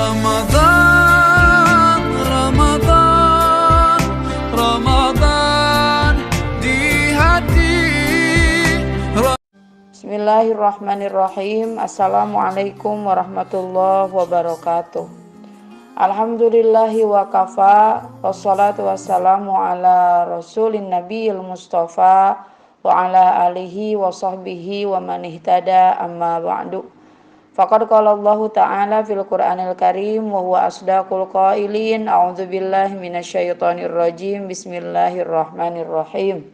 Ramadan, Ramadan, Ramadan di hati. Bismillahirrahmanirrahim. Assalamualaikum warahmatullahi wabarakatuh. Alhamdulillahi wa kafa, wassalatu wassalamu ala rasulin nabiyil mustafa wa ala alihi wa sahbihi wa man ihtada amma ba'du. Faqad qala Allah ta'ala fil Qur'anil Karim wa huwa asdaqul qailin. A'udzubillahi minasyaitonir rajim. Bismillahirrahmanirrahim.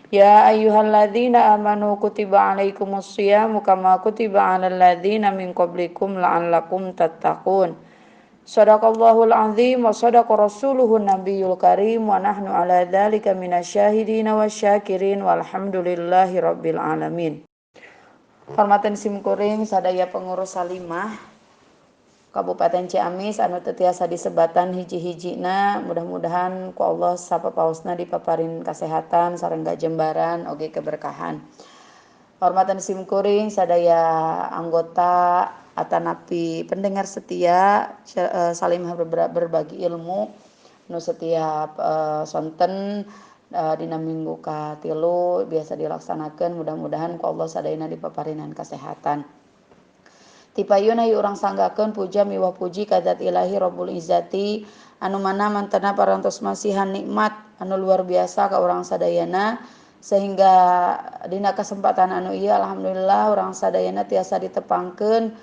Ya ayyuhalladzina amanu kutiba alaikumus syiyamu kama kutiba alal ladzina min qablikum la'allakum tattaqun. Shadaqallahul azim wa shadaqa rasuluhun nabiyul karim wa nahnu ala dzalika minasyahidin wasyakirin walhamdulillahi rabbil alamin. Hormatan simkuring sadaya pengurus Salimah Kabupaten Ciamis anu teu tiasa disebatan hiji-hijina, mudah-mudahan ku Allah sapapaosna dipaparin kasehatan sareng gajembaran oge keberkahan. Hormatan simkuring sadaya anggota atanapi pendengar setia Salimah berbagi ilmu nu setiap sonten dina minggu katilu biasa dilaksanakan, mudah-mudahan ku Allah sadayana dipaparinan kasehatan. Tipayuna yu urang sanggakeun puja miwah puji ka Zat Ilahi Rabbul Izzati anu mana mantena parantos masihan nikmat anu luar biasa ka urang sadayana, sehingga dina kesempatan anu ieu alhamdulillah urang sadayana tiasa ditepangkeun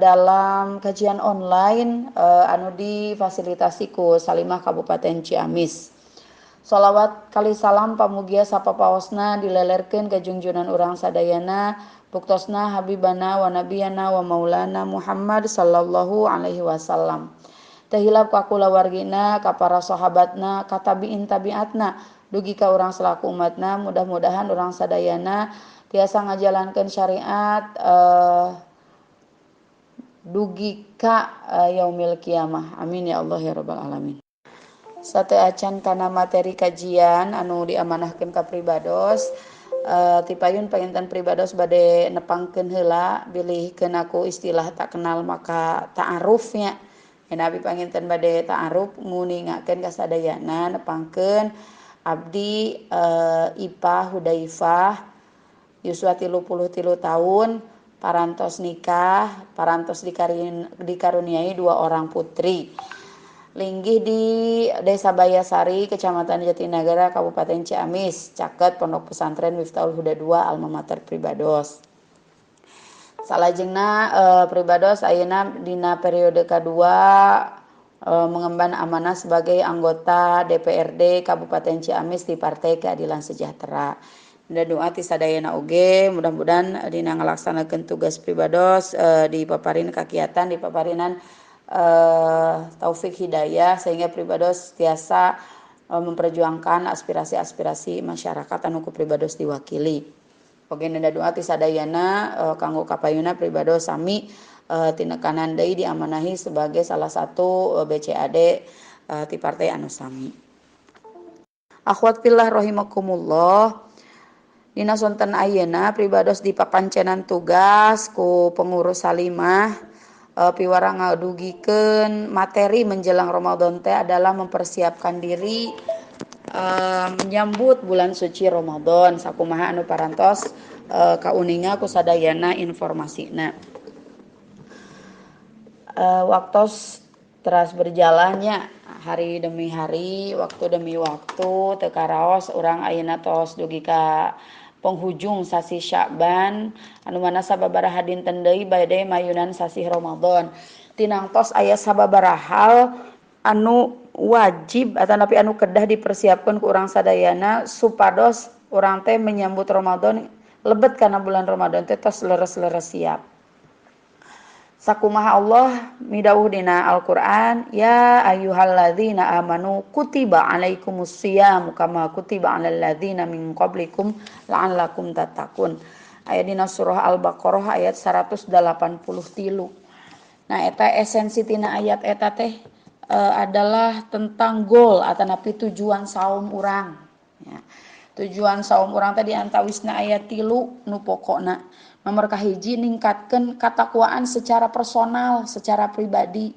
dalam kajian online anu difasilitasi ku Salimah Kabupaten Ciamis. Sholawat kali salam pamugia sapapaosna dilelerkeun ka junjunan urang sadayana buktosna habibana wa nabiyana wa maulana Muhammad sallallahu alaihi wasallam. Teu hilap ka kulawargina, ka para sahabatna, ka tabiin tabiatna, dugi ka urang selaku umatna, mudah-mudahan urang sadayana tiasa ngajalankeun syariat dugi ka yaumil kiamah. Amin ya Allah ya rabbal alamin. Sate acan kana materi kajian anu diamanahkeun ka pribados, tipayun panginten pribados bade nepangkeun heula bilihkeun aku istilah tak kenal maka ta'aruf nya. Nabi panginten bade ta'aruf nguningakeun ka sadayana nepangkeun abdi Ipah Hudaifah yuswa 33 tahun, parantos nikah, parantos dikaruniai 2 orang putri. Linggih di Desa Bayasari, Kecamatan Jatinegara, Kabupaten Ciamis, caket Pondok Pesantren Miftahul Huda 2 alma mater pribados. Salajengna pribados ayeuna dina periode kedua mengemban amanah sebagai anggota DPRD Kabupaten Ciamis di Partai Keadilan Sejahtera. Dan doa ti sadayana oge mudah-mudahan dina ngalaksanakeun tugas pribados dipaparin kakiatan dipaparinan taufik hidayah sehingga pribados tiasa memperjuangkan aspirasi-aspirasi masyarakat anu ku pribados diwakili. Oge nanda doa ti sadayana kanggo kapayuna pribados sami tinekanan deui diamanahi sebagai salah satu BCAD ti partai anu sami. Akhwat fillah rahimakumullah, dina sonten ayeuna pribados dipapancenan tugas ku pengurus Salimah piwara ngadugikeun materi menjelang Ramadan teh adalah mempersiapkan diri menyambut bulan suci Ramadan sakumaha anu parantos kauninga ku sadayana informasina. Waktos teras berjalannya hari demi hari, waktu demi waktu, teu karaos urang ayeuna tos dugi ka penghujung sasi Sya'ban anu mana sababaraha dinten deui bade mayunan sasi Ramadan. Tinangtos aya sababaraha hal anu wajib atanapi anu kedah dipersiapkeun ku urang sadayana supados urang teh menyambut Ramadan lebet kana bulan Ramadan teh tos leres-leres siap. Sakumaha Allah midawuh dina Al-Qur'an, ya ayyuhalladzina amanu kutiba alaikumus syiyamu kama kutiba alal ladzina min qablikum la'allakum tattaqun. Aya dina surah Al-Baqarah ayat 183. Nah eta esensi tina ayat eta teh adalah tentang goal atanapi tujuan saum urang ya. Tujuan saum urang teh diantawisna aya 3 nu pokokna. Nomor kahiji ningkatkeun katakwaan secara personal, secara pribadi.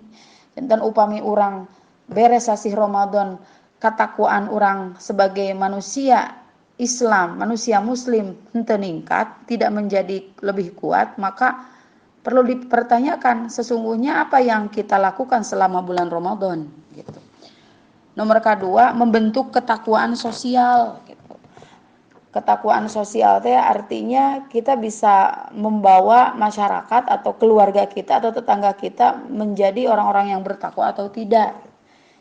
Enten upami urang beres sasih Ramadan, katakwaan urang sebagai manusia Islam, manusia muslim henteu ningkat, tidak menjadi lebih kuat, maka perlu dipertanyakan sesungguhnya apa yang kita lakukan selama bulan Ramadan gitu. Nomor kedua, membentuk ketakwaan sosial gitu. Ketakwaan sosial teh artinya kita bisa membawa masyarakat atau keluarga kita atau tetangga kita menjadi orang-orang yang bertakwa atau tidak.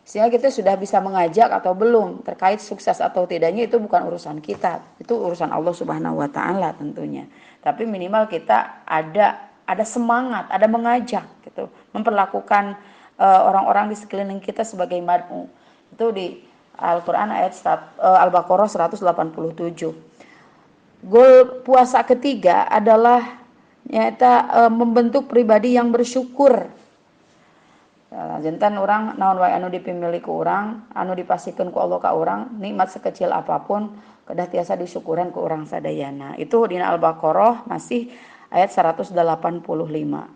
Sehingga kita sudah bisa mengajak atau belum, terkait sukses atau tidaknya itu bukan urusan kita, itu urusan Allah Subhanahu wa taala tentunya. Tapi minimal kita ada semangat, ada mengajak gitu, memperlakukan orang-orang di sekeliling kita sebagai mad'u. Itu di Al-Qur'an ayat Al-Baqarah 187. Goal puasa ketiga adalah nyata membentuk pribadi yang bersyukur. Jantan orang naon wae anu dipimili ku urang, anu dipasikeun ku Allah ka urang, nikmat sekecil apapun kedah tiasa disyukuran ku urang sadayana. Itu dina Al-Baqarah masih ayat 185.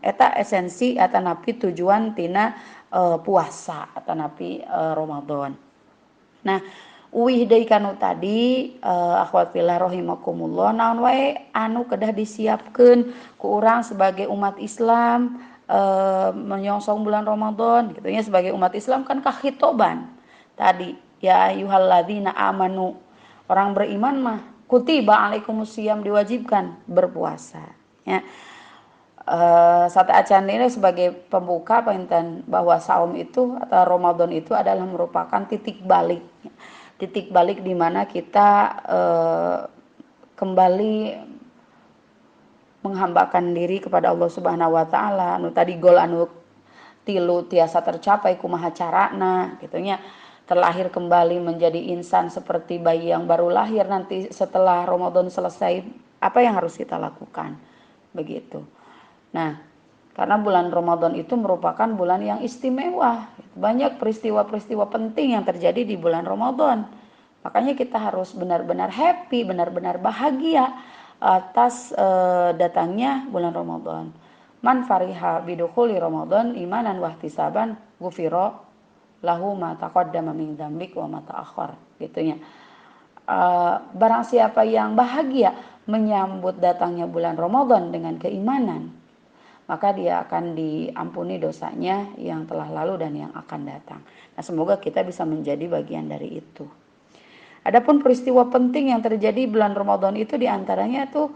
Eta esensi atanapi tujuan tina puasa atanapi Ramadan. Nah, uwih deui kanu tadi akhwat fillah rahimakumullah, naon wae anu kedah disiapkeun ku urang sebagai umat Islam menyongsong bulan Ramadan gitu nya. Sebagai umat Islam kan kahitoban tadi, ya ayyuhalladzina amanu, orang beriman mah kutiba alaikumusiyam, diwajibkan berpuasa ya. Sate acan ini sebagai pembuka pengintan bahwa saum itu atau Ramadan itu adalah merupakan titik balik di mana kita kembali menghambakan diri kepada Allah Subhanahu wa taala. Anu tadi gol anu tilu tiasa tercapai kumaha carana gitu nya. Terlahir kembali menjadi insan seperti bayi yang baru lahir nanti setelah Ramadan selesai, apa yang harus kita lakukan begitu. Nah, karena bulan Ramadan itu merupakan bulan yang istimewa. Banyak peristiwa-peristiwa penting yang terjadi di bulan Ramadan. Makanya kita harus benar-benar happy, benar-benar bahagia atas datangnya bulan Ramadan. Man fariha bidukhuli Ramadan imanan wahtisaban ghufira lahu ma taqaddama min dzambik wa ma ta'akhkhar gitunya. Barang siapa yang bahagia menyambut datangnya bulan Ramadan dengan keimanan, maka dia akan diampuni dosanya yang telah lalu dan yang akan datang. Nah, semoga kita bisa menjadi bagian dari itu. Adapun peristiwa penting yang terjadi bulan Ramadan itu diantaranya tuh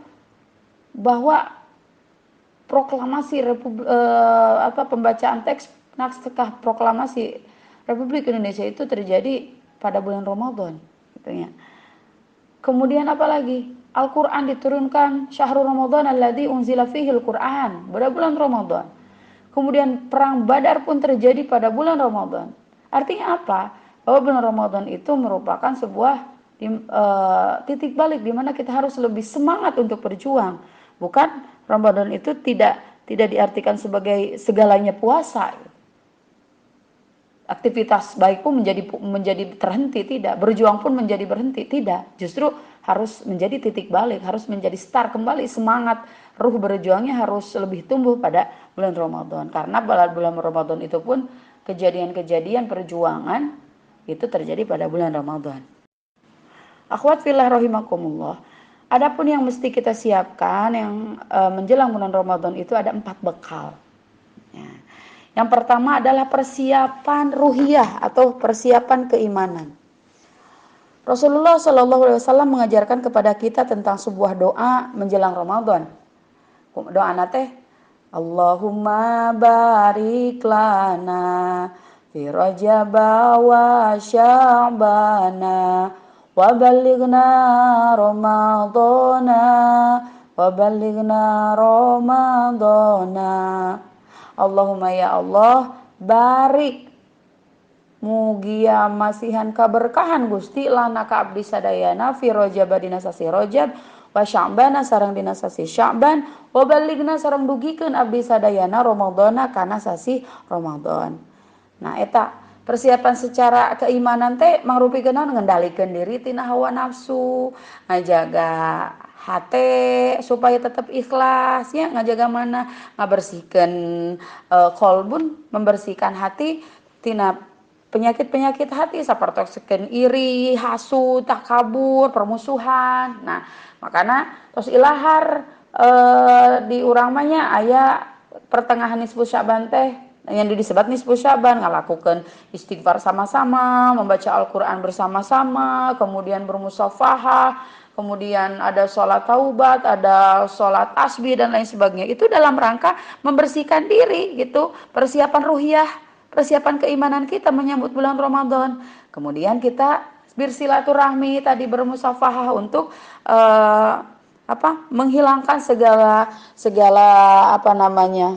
bahwa proklamasi pembacaan teks naskah proklamasi Republik Indonesia itu terjadi pada bulan Ramadan gitu ya. Kemudian apa lagi? Al-Quran diturunkan syahrul Ramadan alladzi unzila fihil Quran, pada bulan Ramadan. Kemudian perang Badar pun terjadi pada bulan Ramadan. Artinya apa? Bahwa bulan Ramadan itu merupakan sebuah titik balik di mana kita harus lebih semangat untuk berjuang. Bukan Ramadan itu tidak diartikan sebagai segalanya puasa. Aktivitas baik pun menjadi terhenti, tidak. Berjuang pun menjadi berhenti, tidak. Justru harus menjadi titik balik, harus menjadi start kembali, semangat ruh berjuangnya harus lebih tumbuh pada bulan Ramadan. Karena pada bulan Ramadan itu pun kejadian-kejadian perjuangan itu terjadi pada bulan Ramadan. Akhwat fillah rahimakumullah. Adapun yang mesti kita siapkan yang menjelang bulan Ramadan itu ada 4 bekal. Ya. Yang pertama adalah persiapan ruhiyah atau persiapan keimanan. Rasulullah SAW mengajarkan kepada kita tentang sebuah doa menjelang Ramadan. Doa nate, Allahumma barik lana fi Rajab wa Sya'bana wa balighna Ramadana wa balighna Ramadana. Allahumma ya Allah barik mugia masihan kaberkahan Gusti lana ka abdi sadayana fi Rajab dina sasi Rajab wa Sya'ban sareng dina sasi Sya'ban wa balighna sareng dugikeun abdi sadayana Ramadana kana sasi Ramadan. Nah eta persiapan secara keimanan teh mangrupikeun ngendalikeun diri tina hawa nafsu, ngajaga hate supaya tetap ikhlas ya ngajaga mana ngabersihkan kolbun membersihkan hati tina penyakit-penyakit hati seperti iri, hasut, takabur, permusuhan. Nah, makanya tos ilahar di urang mah nya aya pertengahan nisfu Syaban teh yang disebut nisfu Syaban ngalakukeun istighfar sama-sama, membaca Al-Qur'an bersama-sama, kemudian bermusafahah, kemudian ada sholat taubat, ada sholat tasbih dan lain sebagainya. Itu dalam rangka membersihkan diri gitu, persiapan ruhiyah, persiapan keimanan kita menyambut bulan Ramadan. Kemudian kita bersilaturahmi tadi bermusafahah untuk menghilangkan segala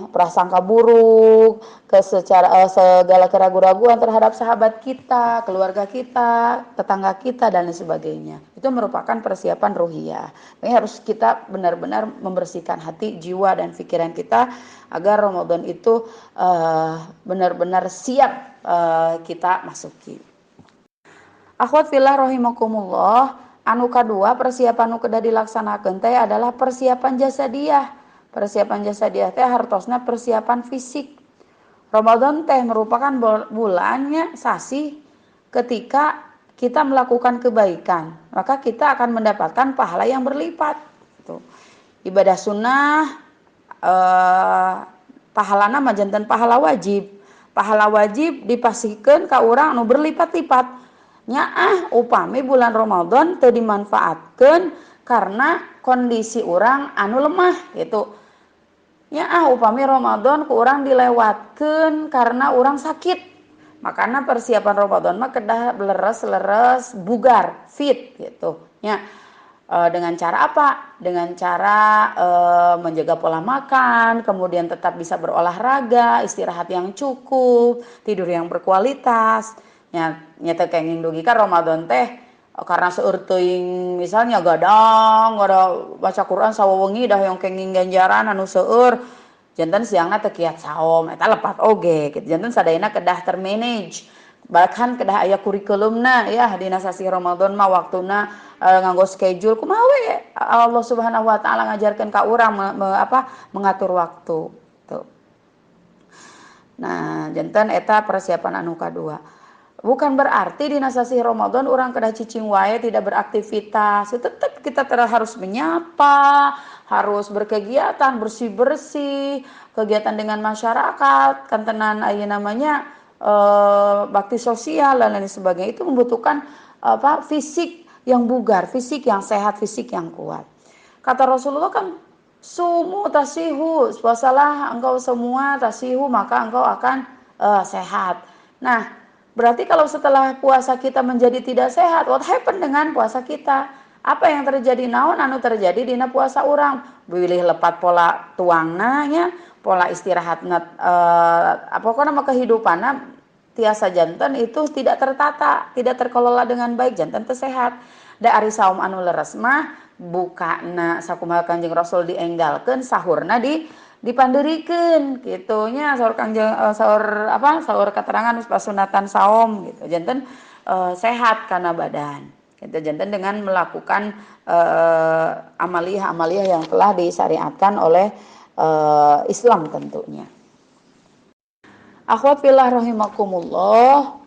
prasangka buruk segala keraguan-raguan terhadap sahabat kita, keluarga kita, tetangga kita dan lain sebagainya. Itu merupakan persiapan ruhiyah. Ini harus kita benar-benar membersihkan hati, jiwa dan pikiran kita agar Ramadan itu benar-benar siap kita masuki. Akhwat fillah rahimakumullah, anu kadua persiapan nu kedah dilaksanakeun teh adalah persiapan jasadiah. Persiapan jasadiah teh hartosna persiapan fisik. Ramadan teh merupakan bulannya sasi ketika kita melakukan kebaikan, maka kita akan mendapatkan pahala yang berlipat. Tuh. Ibadah sunnah pahalana mah janten pahala wajib. Pahala wajib dipasikeun ka urang anu berlipat-lipat. Nyaah upami bulan Ramadan teu dimanfaatkeun karena kondisi urang anu lemah gitu. Nyaah upami Ramadan ku urang dilewatkeun karena urang sakit. Makanya persiapan Ramadan mah kedah leres bugar, fit gitu. Ya. Dengan cara apa? Dengan cara menjaga pola makan, kemudian tetap bisa berolahraga, istirahat yang cukup, tidur yang berkualitas. Nyata kenging dugi kan Ramadan teh karena seueur teuing misalnya gadang baca Quran sawewengi dah yang kenging ganjaran anu seueur janten siangna teu kiat saom eta lepat oge gitu. Janten sadayana kedah termanage. Bahkan kedah aya kurikulumna ya dina sasi Ramadan mah waktuna nganggo schedule kumaha we Allah Subhanahu wa taala ngajarkeun ka urang mengatur waktu tuh. Nah, janten eta persiapan anu kadua. Bukan berarti di sasi Ramadan orang kedah cicing wae tidak beraktivitas. Tetap kita harus menyapa, harus berkegiatan, bersih-bersih, kegiatan dengan masyarakat, kantenan aya namanya bakti sosial dan lain sebagainya. Itu membutuhkan fisik yang bugar, fisik yang sehat, fisik yang kuat. Kata Rasulullah kan sumu tasihu, puasalah engkau semua tasihu maka engkau akan sehat. Nah, berarti kalau setelah puasa kita menjadi tidak sehat, what happen dengan puasa kita? Apa yang terjadi? Naon anu terjadi dina puasa urang? Bilih lepat pola tuangna nya, pola istirahatna pokona mah kehidupanna tiasa janten itu tidak tertata, tidak terkelola dengan baik, janten teu sehat. Da ari saum anu leres mah bukana sakumaha Kanjeng Rasul dienggalkeun, sahurna dipandeurikeun kitu nya sahur Kanjeng sahur keterangan pasunatan saum gitu. Janten sehat kana badan. Gitu janten dengan melakukan amaliyah-amaliyah yang telah disyariatkan oleh Islam tentunya. Akhwat fillah rahimakumullah,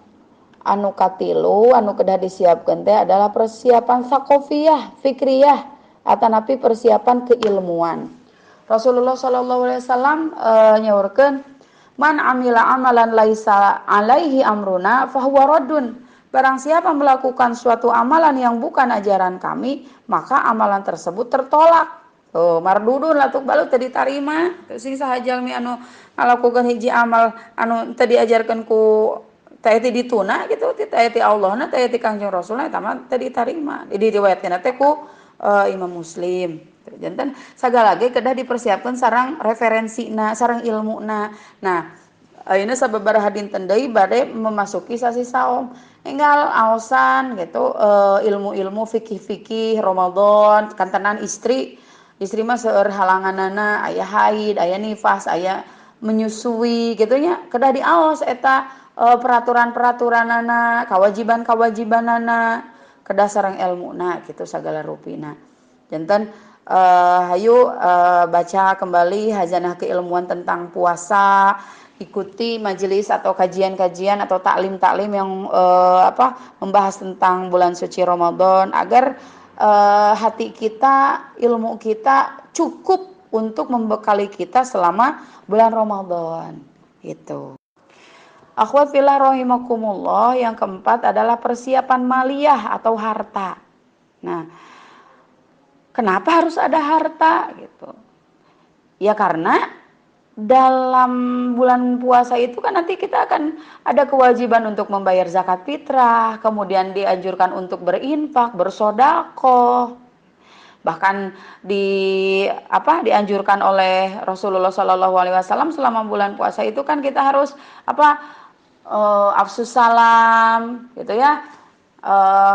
anu katilu anu kedah disiapkeun teh adalah persiapan sakofiyah, fikriyah, atanapi persiapan keilmuan. Rasulullah sallallahu alaihi wasallam nyaurkeun, "Man amila amalan laisa alaihi amruna fahuwa raddun." Barang siapa melakukan suatu amalan yang bukan ajaran kami, maka amalan tersebut tertolak. Tuh, mardudun latuk balut teu ditarima. Sing saha jalmi anu ngalakukeun hiji amal anu teu diajarkeun ku teh ti dituna gitu, teh ti Allahna, teh ti Kanjeng Rasulna eta mah teu ditarima. Diriwayatkeun teh ku Imam Muslim. Janten sagala ge kedah dipersiapkeun sareng referensina, sareng ilmuna. Nah, ayeuna sababaraha dinten deui bade memasuki sasi saum. Enggal aosan gitu ilmu-ilmu fikih-fikih Ramadan, kantenan istri mah seueur halanganana, aya haid, aya nifas, aya menyusui gitu nya, kedah diaos eta peraturan-peraturanana, kawajiban-kawajibanana, kedah sareng ilmuna gitu sagala rupina. Janten Hayu baca kembali hazanah keilmuan tentang puasa, ikuti majelis atau kajian-kajian atau taklim-taklim yang membahas tentang bulan suci Ramadan agar hati kita, ilmu kita cukup untuk membekali kita selama bulan Ramadan. Gitu. Akhwat fillah rahimakumullah, yang keempat adalah persiapan maliyah atau harta. Nah, kenapa harus ada harta gitu? Ya karena dalam bulan puasa itu kan nanti kita akan ada kewajiban untuk membayar zakat fitrah, kemudian dianjurkan untuk berinfak, bersedekah. Bahkan dianjurkan oleh Rasulullah SAW selama bulan puasa itu kan kita harus afsus salam gitu ya,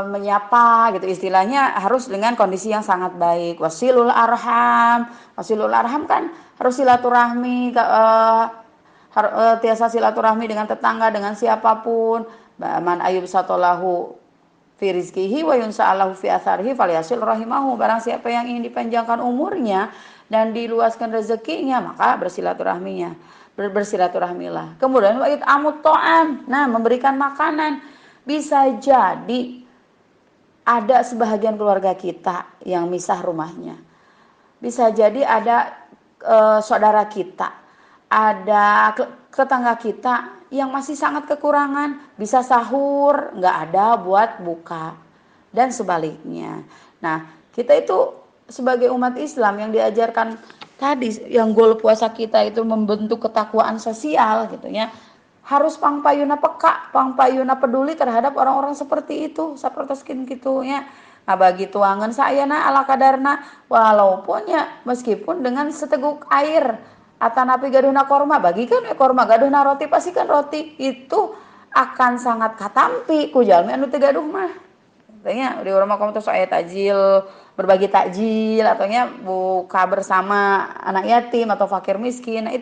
menyapa gitu, istilahnya harus dengan kondisi yang sangat baik. Wasilul arham kan harus silaturahmi, tiasa silaturahmi dengan tetangga, dengan siapapun. Man ayub satolahu fi rizkihi wa yunsa'alahu fi atharihi falyasil rahimahu. Barang siapa yang ingin dipanjangkan umurnya dan diluaskan rezekinya, maka bersilaturahmilah. Kemudian wa it'amut ta'am, nah memberikan makanan. Bisa jadi ada sebahagian keluarga kita yang misah rumahnya, bisa jadi ada saudara kita, ada tetangga kita yang masih sangat kekurangan, bisa sahur nggak ada buat buka, dan sebaliknya. Nah, kita itu sebagai umat Islam yang diajarkan tadi, yang goal puasa kita itu membentuk ketakwaan sosial gitu ya, harus pangpayuna peka, pangpayuna peduli terhadap orang-orang seperti itu, seperti gitu ya. Nah, bagi tuangan saya ala kadarna, walaupun ya meskipun dengan seteguk air, atanapi gaduhna korma, bagikan korma, gaduhna roti, pastikan roti itu akan sangat katampi ku jalmi anu teu gaduh mah. Katanya di rumah kamu tuh aya takjil, berbagi takjil, atau nya buka bersama anak yatim atau fakir miskin. Nah,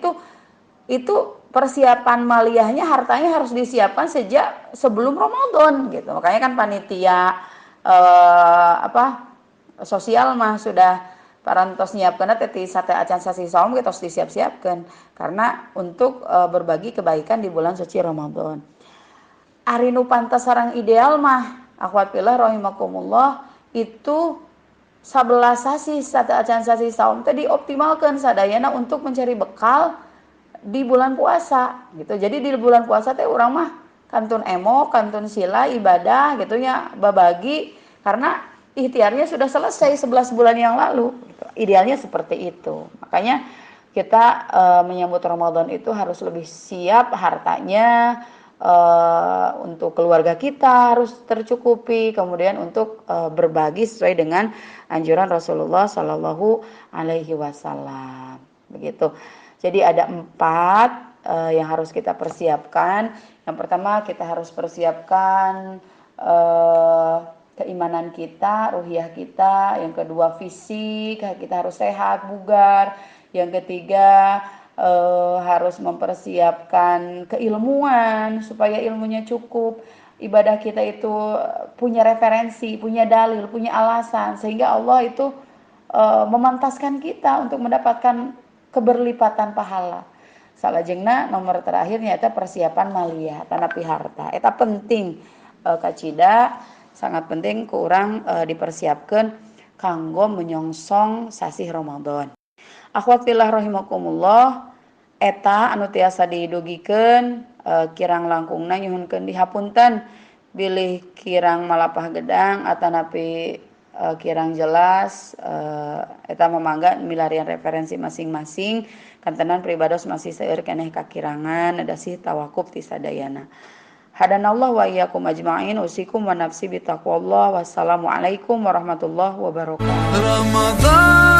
itu persiapan maliyahnya, hartanya harus disiapkan sejak sebelum Ramadan gitu. Makanya kan panitia sosial mah sudah parantos nyiapkeun teh sate acan sasi saum kita harus disiap-siapkan karena untuk berbagi kebaikan di bulan suci Ramadan. Ari nu pantas sareng ideal mah akhwat fillah rahimakumullah, itu 11 sasi sate acan sasi saum teh dioptimalkan sadayana untuk mencari bekal di bulan puasa gitu. Jadi di bulan puasa teh urang mah kantun emo, kantun sila ibadah gitu ya, babagi, karena ikhtiarnya sudah selesai 11 bulan yang lalu gitu. Idealnya seperti itu. Makanya kita menyambut Ramadan itu harus lebih siap hartanya, untuk keluarga kita harus tercukupi, kemudian untuk berbagi sesuai dengan anjuran Rasulullah Shallallahu Alaihi Wasallam. Begitu. Jadi ada 4 yang harus kita persiapkan. Yang pertama kita harus persiapkan keimanan kita, ruhiyah kita. Yang kedua fisik, kita harus sehat, bugar. Yang ketiga harus mempersiapkan keilmuan supaya ilmunya cukup. Ibadah kita itu punya referensi, punya dalil, punya alasan, sehingga Allah itu memantaskan kita untuk mendapatkan keberlipatan pahala. Salajengna nomor terakhirnya eta persiapan maliyah tanapi harta. Eta penting kacida, sangat penting ku urang dipersiapkan kanggo menyongsong sasih Ramadan. Akhwat fillah rahimakumullah, eta anu tiasa didugikeun kirang langkungna nyuhunkeun dihapunten bilih kirang malapah gedang atanapi kirang jelas, eta memangga milarian referensi masing-masing kantenan pribados masih seueur keneh kakirangan adasih tawakuf ti sadayana. Hadanallah wa iyyakum ajma'in, usikum wa nafsi bitaqwallah. Wassalamualaikum warahmatullahi wabarakatuh. Ramadan